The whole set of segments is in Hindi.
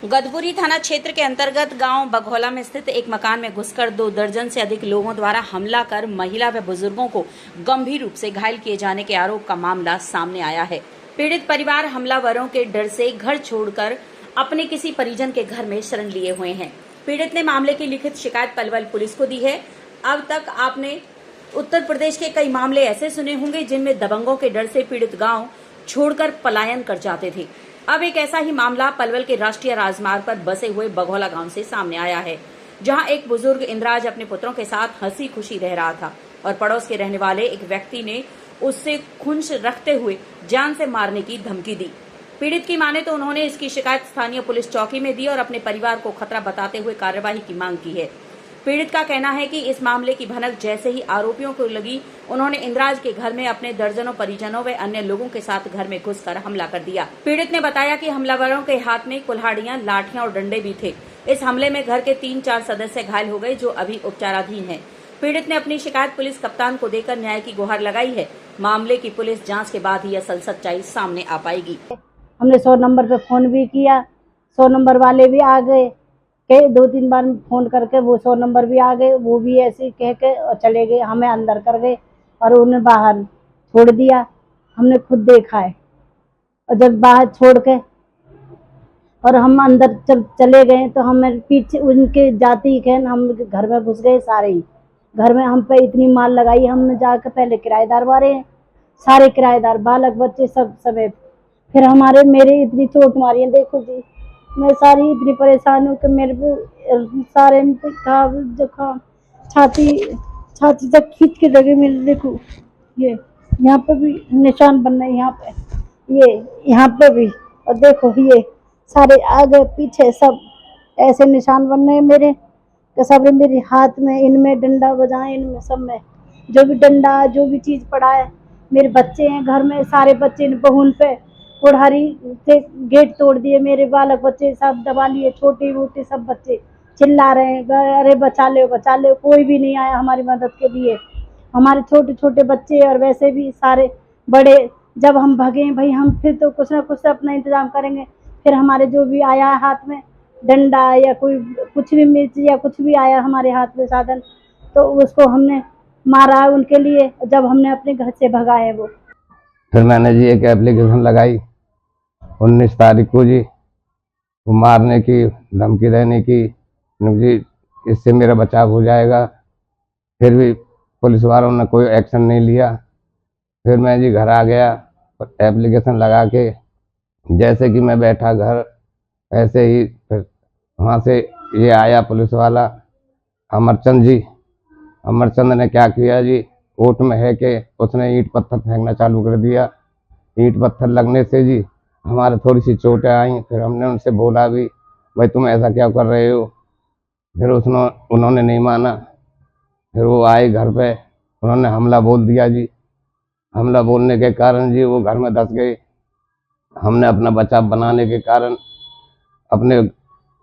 गधपुरी थाना क्षेत्र के अंतर्गत गांव बघौला में स्थित एक मकान में घुसकर 2 दर्जन से अधिक लोगों द्वारा हमला कर महिला व बुजुर्गों को गंभीर रूप से घायल किए जाने के आरोप का मामला सामने आया है। पीड़ित परिवार हमलावरों के डर से घर छोड़कर अपने किसी परिजन के घर में शरण लिए हुए हैं। पीड़ित ने मामले की लिखित शिकायत पलवल पुलिस को दी है। अब तक आपने उत्तर प्रदेश के कई मामले ऐसे सुने होंगे जिनमें दबंगों के डर से पीड़ित गांव छोड़कर पलायन कर जाते थे। अब एक ऐसा ही मामला पलवल के राष्ट्रीय राजमार्ग पर बसे हुए बघौला गांव से सामने आया है, जहां एक बुजुर्ग इंद्राज अपने पुत्रों के साथ हंसी खुशी रह रहा था और पड़ोस के रहने वाले एक व्यक्ति ने उससे खुंश रखते हुए जान से मारने की धमकी दी। पीड़ित की माने तो उन्होंने इसकी शिकायत स्थानीय पुलिस चौकी में दी और अपने परिवार को खतरा बताते हुए कार्यवाही की मांग की है। पीड़ित का कहना है कि इस मामले की भनक जैसे ही आरोपियों को लगी, उन्होंने इंद्राज के घर में अपने दर्जनों परिजनों व अन्य लोगों के साथ घर में घुसकर हमला कर दिया। पीड़ित ने बताया कि हमलावरों के हाथ में कुल्हाड़ियां, लाठियां और डंडे भी थे। इस हमले में घर के 3-4 सदस्य घायल हो गए, जो अभी उपचाराधीन है। पीड़ित ने अपनी शिकायत पुलिस कप्तान को देकर न्याय की गुहार लगाई है। मामले की पुलिस जाँच के बाद ही असल सच्चाई सामने आ पाएगी। हमने 100 नंबर पे फोन भी किया, 100 नंबर वाले भी आ गए के 2-3 बार फोन करके वो 100 नंबर भी आ गए, वो भी ऐसे कह के और चले गए, हमें अंदर कर गए और उन्हें बाहर छोड़ दिया। हमने खुद देखा है। और जब बाहर छोड़ के और हम अंदर चले गए तो हमें पीछे उनके जाते ही हम घर में घुस गए। सारे ही घर में हम पे इतनी मार लगाई। हमने जाकर पहले किराएदार मारे, सारे किराएदार, बालक बच्चे सब समेत। फिर मेरे इतनी चोट मारी है, देखो जी, मैं सारी इतनी परेशान हूँ कि मेरे पे सारे जुकाम, छाती तक खींच के लगे मेरे। देखो ये यहाँ पे भी निशान बन रहे, यहाँ पे, ये यहाँ पे भी, और देखो ये सारे आगे पीछे सब ऐसे निशान बन रहे मेरे कि सब मेरे हाथ में, इनमें डंडा बजाए, इनमें सब में जो भी डंडा, जो भी चीज पड़ा है। मेरे बच्चे हैं घर में, सारे बच्चे बहुन पे कुल्हाड़ी से गेट तोड़ दिए। मेरे बालक बच्चे सब दबा लिए, छोटे मोटे सब बच्चे चिल्ला रहे हैं, अरे बचा ले बचा ले। कोई भी नहीं आया हमारी मदद के लिए। हमारे छोटे छोटे बच्चे और वैसे भी सारे बड़े, जब हम भगे भाई, हम फिर तो कुछ ना कुछ अपना इंतजाम करेंगे। फिर हमारे जो भी आया हाथ में डंडा या कोई कुछ भी मिर्च या कुछ भी आया हमारे हाथ में साधन, तो उसको हमने मारा उनके लिए, जब हमने अपने घर से भगाए। वो फिर मैंने जी एक एप्लीकेशन लगाई 19 तारीख को जी, वो मारने की धमकी देने की जी, इससे मेरा बचाव हो जाएगा। फिर भी पुलिस वालों ने कोई एक्शन नहीं लिया। फिर मैं जी घर आ गया, एप्लीकेशन लगा के जैसे कि मैं बैठा घर, ऐसे ही फिर वहाँ से ये आया पुलिस वाला अमरचंद जी। अमरचंद ने क्या किया जी, कोर्ट में है कि उसने ईंट पत्थर फेंकना चालू कर दिया। ईंट पत्थर लगने से जी हमारे थोड़ी सी चोटें आई। फिर हमने उनसे बोला भी, भाई तुम ऐसा क्या कर रहे हो। फिर उन्होंने नहीं माना। फिर वो आए घर पे, उन्होंने हमला बोल दिया जी। हमला बोलने के कारण जी वो घर में धंस गए। हमने अपना बचाव बनाने के कारण अपने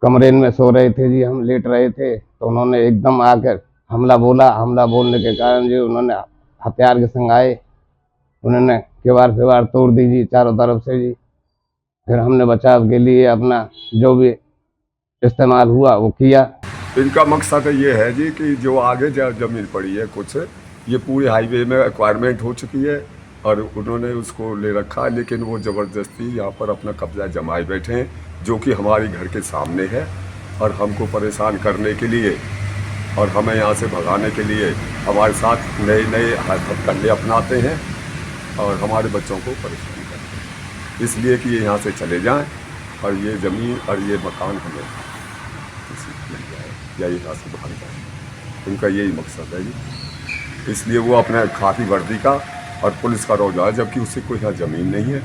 कमरे में सो रहे थे जी, हम लेट रहे थे, तो उन्होंने एकदम आकर हमला बोला। हमला बोलने के कारण जी उन्होंने हथियार के संग आए, उन्होंने किवाड़ तोड़ दी जी चारों तरफ से जी। फिर हमने बचाव के लिए अपना जो भी इस्तेमाल हुआ वो किया। इनका मकसद ये है जी कि जो आगे जमीन पड़ी है कुछ, ये पूरे हाईवे में एक्वायरमेंट हो चुकी है और उन्होंने उसको ले रखा है, लेकिन वो ज़बरदस्ती यहाँ पर अपना कब्जा जमाए बैठे हैं, जो कि हमारे घर के सामने है। और हमको परेशान करने के लिए और हमें यहाँ से भगाने के लिए हमारे साथ नए हथकंडे अपनाते हैं और हमारे बच्चों को परेशान करते हैं, इसलिए कि ये यहाँ से चले जाएं और ये ज़मीन और ये मकान हमें मिल जाए या यहाँ से भाग जाए। उनका यही मकसद है जी। इसलिए वो अपने खाकी वर्दी का और पुलिस का रोज़ा है, जबकि उससे कोई यहाँ ज़मीन नहीं है,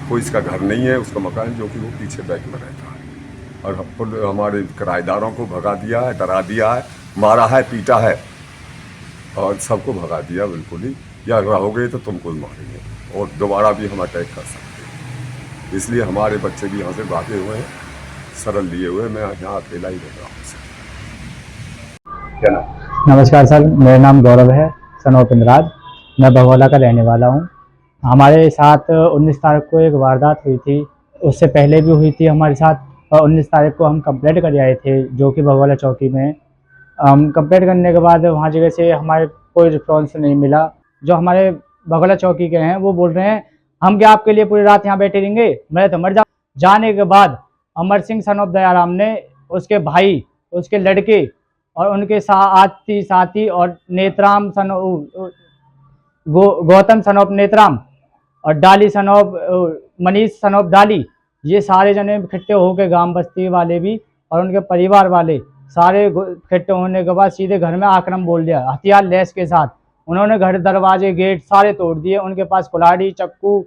कोई इसका घर नहीं है, उसका मकान, जो कि वो पीछे बैक में रहता है। और हमारे किराएदारों को भगा दिया है, डरा दिया है, मारा है, पीटा है और सबको भगा दिया बिल्कुल ही, या रहोगे तो तुमको मारेंगे और दोबारा भी हम अटैक कर सकते हैं। इसलिए हमारे बच्चे भी यहाँ से भागे हुए हैं, सरल लिए हुए। मैं यहाँ अकेला ही रह रहा हूँ। क्या नाम? नमस्कार सर, मेरा नाम गौरव है, सन ऑफ इंद्राज। मैं बघौला का रहने वाला हूँ। हमारे साथ 19 तारीख को एक वारदात हुई थी, उससे पहले भी हुई थी हमारे साथ, और 19 तारीख को हम कंप्लेंट कर आए थे, जो कि भगोला चौकी में। हम कंप्लेंट करने के बाद वहाँ जगह से हमारे कोई रिस्पॉन्स नहीं मिला। जो हमारे भगोला चौकी के हैं वो बोल रहे हैं हम क्या आपके लिए पूरी रात यहाँ बैठे रहेंगे, मैं तो मर जा। जाने के बाद अमर सिंह सन ऑफ दयाराम ने उसके भाई, उसके लड़के और उनके साथी और नेत्राम गौतम सन ऑफ नेत्राम और डाली son of Manish son of डाली, ये सारे जने इकट्ठे होकर गांव बस्ती वाले भी और उनके परिवार वाले सारे इकट्ठे होने के बाद सीधे घर में आक्रमण बोल दिया, हथियार लैस के साथ। उन्होंने घर, दरवाजे, गेट सारे तोड़ दिए। उनके पास कुल्हाड़ी, चक्कू